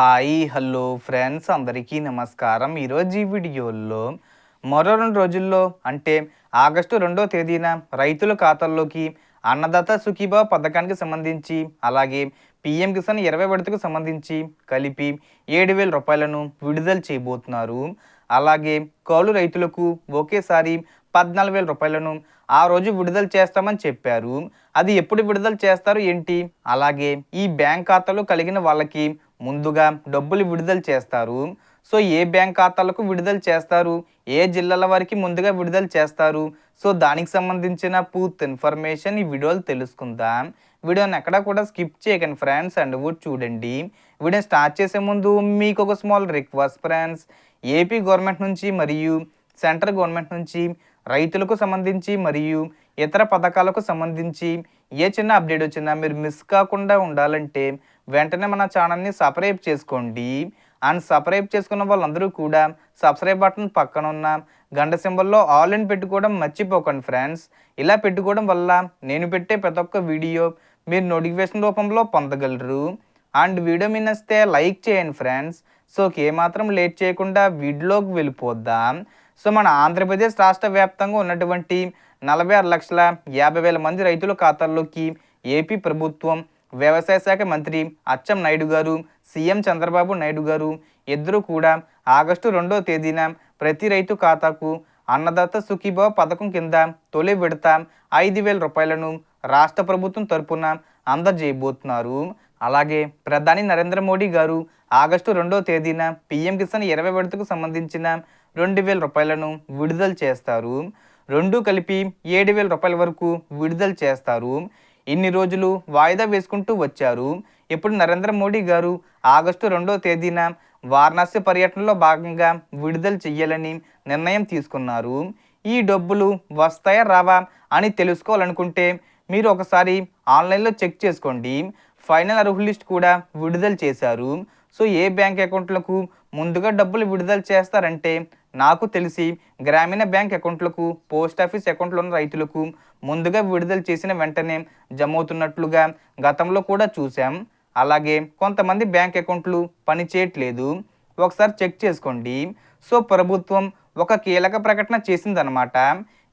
Hi hello friends అందరికీ నమస్కారం. ఈరోజు ఈ వీడియోలో మరో 2 రోజుల్లో అంటే ఆగస్టు 2వ తేదీన రైతుల ఖాతాల్లోకి అన్నదాత సుఖీభావ పథకానికి సంబంధించి అలాగే పీఎం కిసాన్ 20 విడతకు సంబంధించి కలిపి 7,000 రూపాయలను విడుదల చేయబోతున్నారు. అలాగే కౌలు రైతులకు ఒకేసారి 14,000 రూపాయలను ఆ రోజు విడుదల చేస్తామని చెప్పారు. అది ఎప్పుడు విడుదల చేస్తారు ఏంటి? అలాగే ఈ బ్యాంక్ ఖాతాలు కలిగిన వాళ్ళకి ముందుగా డబ్బులు విడుదల చేస్తారు. సో ఏ బ్యాంక్ ఖాతాలకు విడుదల చేస్తారు, ఏ జిల్లాల వారికి ముందుగా విడుదల చేస్తారు, సో దానికి సంబంధించిన పూర్తి ఇన్ఫర్మేషన్ ఈ వీడియోలో తెలుసుకుందాం. వీడియోని ఎక్కడా కూడా స్కిప్ చేయకండి ఫ్రెండ్స్, అండ్ కూడా చూడండి. వీడియో స్టార్ట్ చేసే ముందు మీకు ఒక small request friends, AP government నుంచి మరియు సెంట్రల్ గవర్నమెంట్ నుంచి రైతులకు సంబంధించి మరియు ఇతర పథకాలకు సంబంధించి ఏ చిన్న అప్డేట్ వచ్చినా మీరు మిస్ కాకుండా ఉండాలంటే వెంటనే మన ఛానల్ని సబ్స్క్రైబ్ చేసుకోండి. అండ్ సబ్స్క్రైబ్ చేసుకున్న వాళ్ళందరూ కూడా సబ్స్క్రైబ్ బటన్ పక్కన ఉన్న గంట సింబల్లో ఆల్ ఇన్ పెట్టుకోవడం మర్చిపోకండి ఫ్రెండ్స్. ఇలా పెట్టుకోవడం వల్ల నేను పెట్టే ప్రతి ఒక్క వీడియో మీరు నోటిఫికేషన్ రూపంలో పొందగలరు. అండ్ వీడియో మీ నచ్చితే లైక్ చేయండి ఫ్రెండ్స్. సో ఏమాత్రం లేట్ చేయకుండా వీడియోలోకి వెళ్ళిపోద్దాం. సో మన ఆంధ్రప్రదేశ్ రాష్ట్ర వ్యాప్తంగా ఉన్నటువంటి 46,50,000 మంది రైతుల ఖాతాల్లోకి ఏపీ ప్రభుత్వం వ్యవసాయ శాఖ మంత్రి అచ్చెం నాయుడు గారు, సీఎం చంద్రబాబు నాయుడు గారు ఇద్దరు కూడా ఆగస్టు 2వ తేదీన ప్రతి రైతు ఖాతాకు అన్నదాత సుఖీభావ పథకం కింద తొలి విడత 5,000 రూపాయలను రాష్ట్ర ప్రభుత్వం తరపున అందజేయబోతున్నారు. అలాగే ప్రధాని నరేంద్ర మోడీ గారు ఆగస్టు 2వ తేదీన పీఎం కిసాన్ 20 విడతకు సంబంధించిన 2,000 రూపాయలను విడుదల చేస్తారు. రెండు కలిపి 7,000 రూపాయల వరకు విడుదల చేస్తారు. ఇన్ని రోజులు వాయిదా వేసుకుంటూ వచ్చారు. ఇప్పుడు నరేంద్ర మోడీ గారు ఆగస్టు 2వ తేదీన వారణాసి పర్యటనలో భాగంగా విడుదల చెయ్యాలని నిర్ణయం తీసుకున్నారు. ఈ డబ్బులు వస్తాయా రావా అని తెలుసుకోవాలనుకుంటే మీరు ఒకసారి ఆన్లైన్లో చెక్ చేసుకోండి. ఫైనల్ అర్హుల లిస్ట్ కూడా విడుదల చేశారు. సో ఏ బ్యాంక్ అకౌంట్లకు ముందుగా డబ్బులు విడుదల చేస్తారంటే నాకు తెలిసి గ్రామీణ బ్యాంక్ అకౌంట్లకు, పోస్ట్ ఆఫీస్ అకౌంట్లో ఉన్న రైతులకు ముందుగా విడుదల చేసిన వెంటనే జమ అవుతున్నట్లుగా గతంలో కూడా చూసాం. అలాగే కొంతమంది బ్యాంక్ అకౌంట్లు పనిచేయట్లేదు, ఒకసారి చెక్ చేసుకోండి. సో ప్రభుత్వం ఒక కీలక ప్రకటన చేసిందనమాట.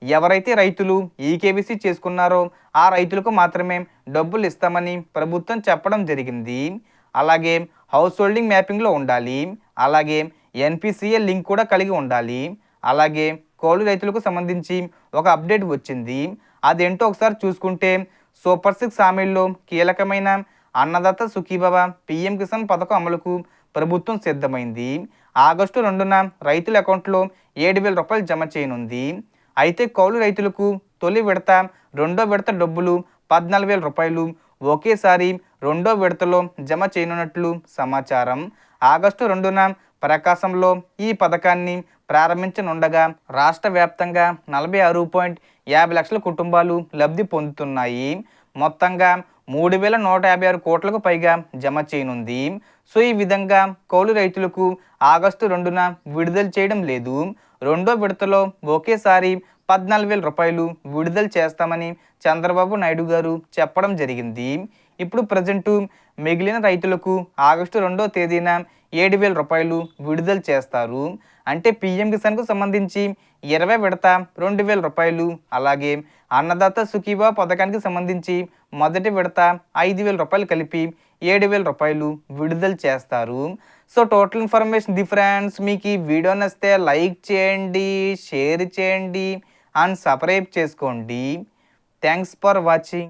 ఎవరైతే రైతులు ఈకేవీసీ చేసుకున్నారో ఆ రైతులకు మాత్రమే డబ్బులు ఇస్తామని ప్రభుత్వం చెప్పడం జరిగింది. అలాగే హౌస్ హోల్డింగ్ మ్యాపింగ్లో ఉండాలి, అలాగే ఎన్పిసిఏ లింక్ కూడా కలిగి ఉండాలి. అలాగే కౌలు రైతులకు సంబంధించి ఒక అప్డేట్ వచ్చింది. అదేంటో ఒకసారి చూసుకుంటే సూపర్ 6 హామీల్లో కీలకమైన అన్నదాత సుఖీభావ పీఎం కిసాన్ పథకం అమలుకు ప్రభుత్వం సిద్ధమైంది. ఆగస్టు 2న రైతుల అకౌంట్లో 7,000 రూపాయలు జమ చేయనుంది. అయితే కౌలు రైతులకు తొలి విడత, 2వ విడత డబ్బులు 14,000 రూపాయలు ఒకేసారి 2వ విడతలో జమ చేయనున్నట్లు సమాచారం. ఆగస్టు 2న ప్రకాశంలో ఈ పథకాన్ని ప్రారంభించనుండగా రాష్ట్ర వ్యాప్తంగా 46.50 లక్షల కుటుంబాలు లబ్ధి పొందుతున్నాయి. మొత్తంగా 3,156 కోట్లకు పైగా జమ చేయనుంది. సో ఈ విధంగా కౌలు రైతులకు ఆగస్టు 2న విడుదల చేయడం లేదు. 2వ విడతలో ఒకేసారి 14,000 రూపాయలు విడుదల చేస్తామని చంద్రబాబు నాయుడు గారు చెప్పడం జరిగింది. ఇప్పుడు ప్రజెంటు మిగిలిన రైతులకు ఆగస్టు 2వ తేదీన 7,000 రూపాయలు విడుదల చేస్తారు. అంటే పీఎం కిసాన్కు సంబంధించి 20 విడత 2,000 రూపాయలు, అలాగే అన్నదాత సుఖీభావ పథకానికి సంబంధించి మొదటి విడత 5,000 రూపాయలు కలిపి 7,000 రూపాయలు విడుదల చేస్తారు. So total information difference. మీకు ఈ వీడియో నచ్చితే లైక్ చేయండి, షేర్ చేయండి అండ్ సబ్స్క్రైబ్ చేసుకోండి. Thanks for watching.